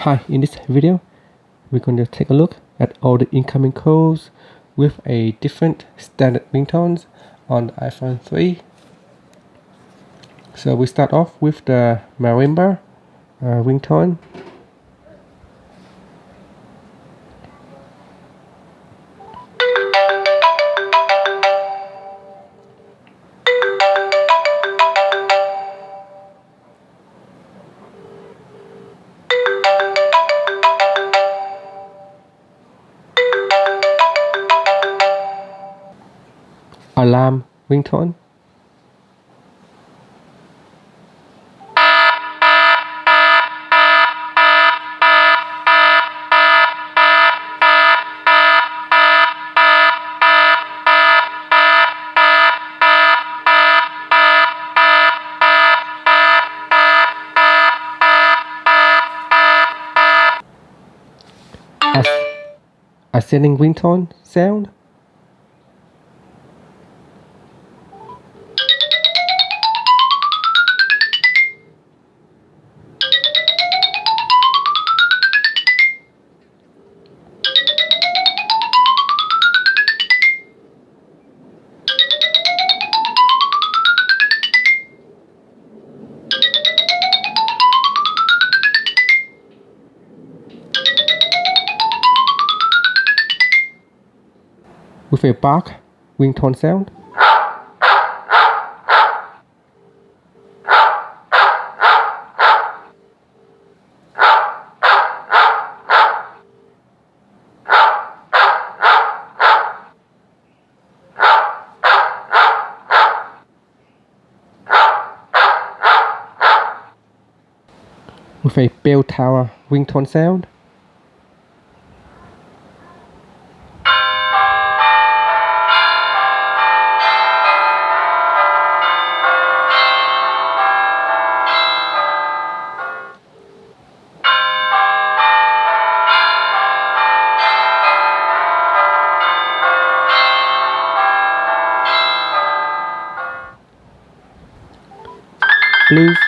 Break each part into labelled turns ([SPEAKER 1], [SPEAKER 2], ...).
[SPEAKER 1] Hi, in this video, we're going to take a look at all the incoming calls with a different standard ringtones on the iPhone 3. So we start off with the marimba ringtone. Alarm ringtone. Ascending ringtone sound. With a bark ringtone sound. With a bell tower ringtone sound. Blues.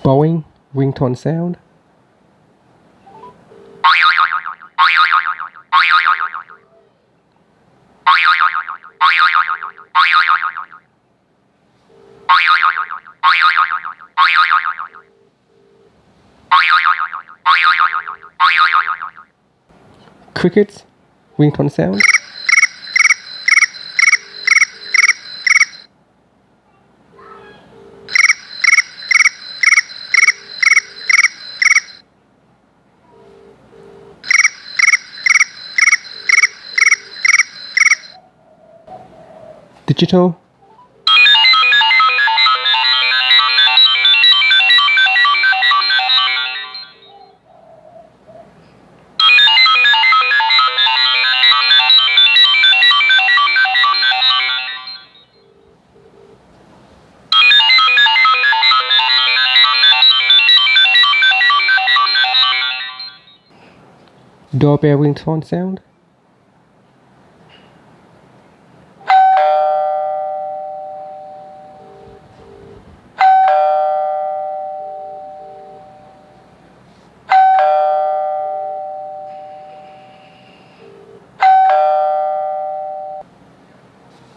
[SPEAKER 1] Bowing ringtone sound. Crickets ringtone sound. Digital. Doorbell ringtone sound.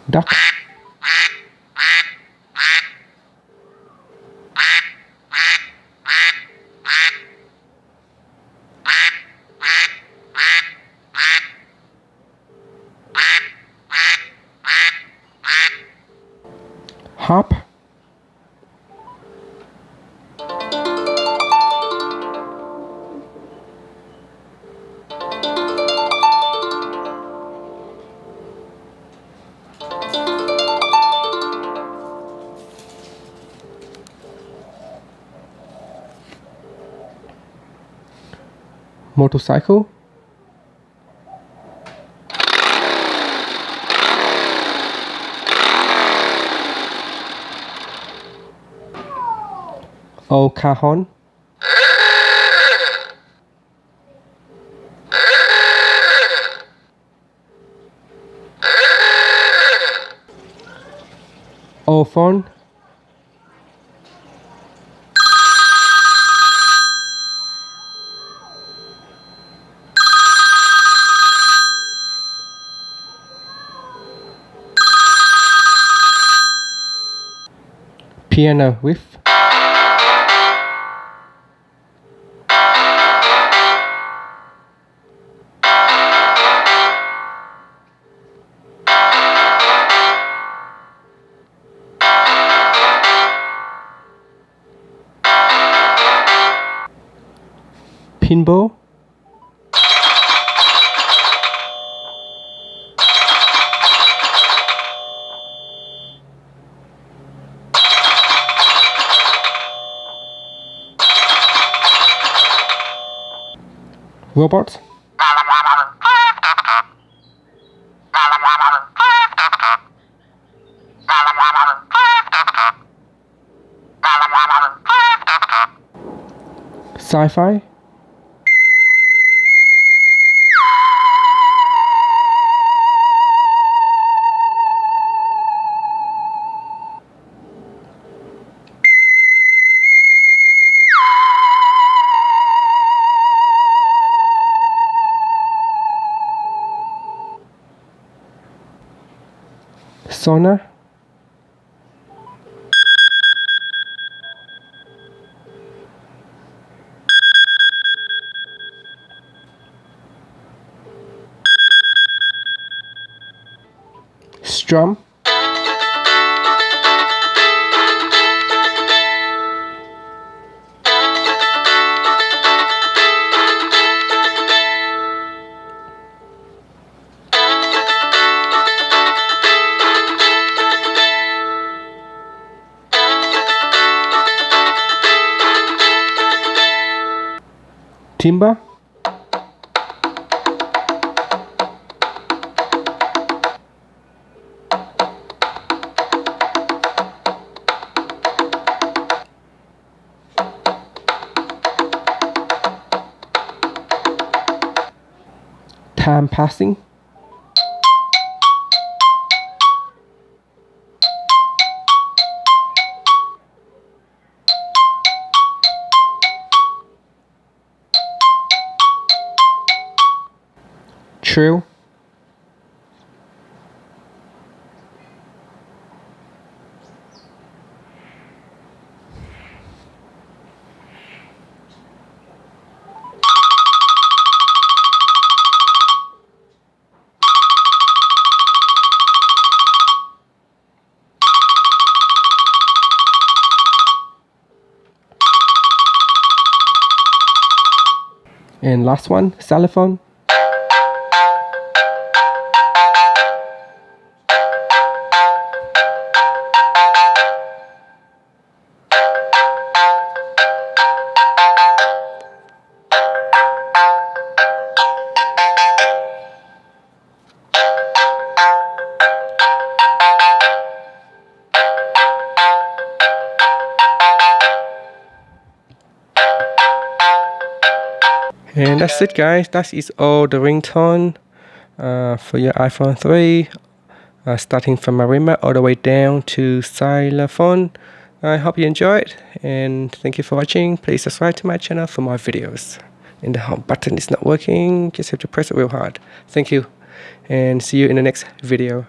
[SPEAKER 1] Duck. Harp. Motorcycle. O car horn. O phone. Piano with. Pinball. Robot. Sci-fi. Sauna. Strum. Timber. Time passing. Trill. And last one, xylophone. And that's it, guys. That is all the ringtone for your iPhone 3, starting from marimba all the way down to xylophone. I hope you enjoyed, and thank you for watching. Please subscribe to my channel for more videos. And the home button is not working, just have to press it real hard. Thank you, and see you in the next video.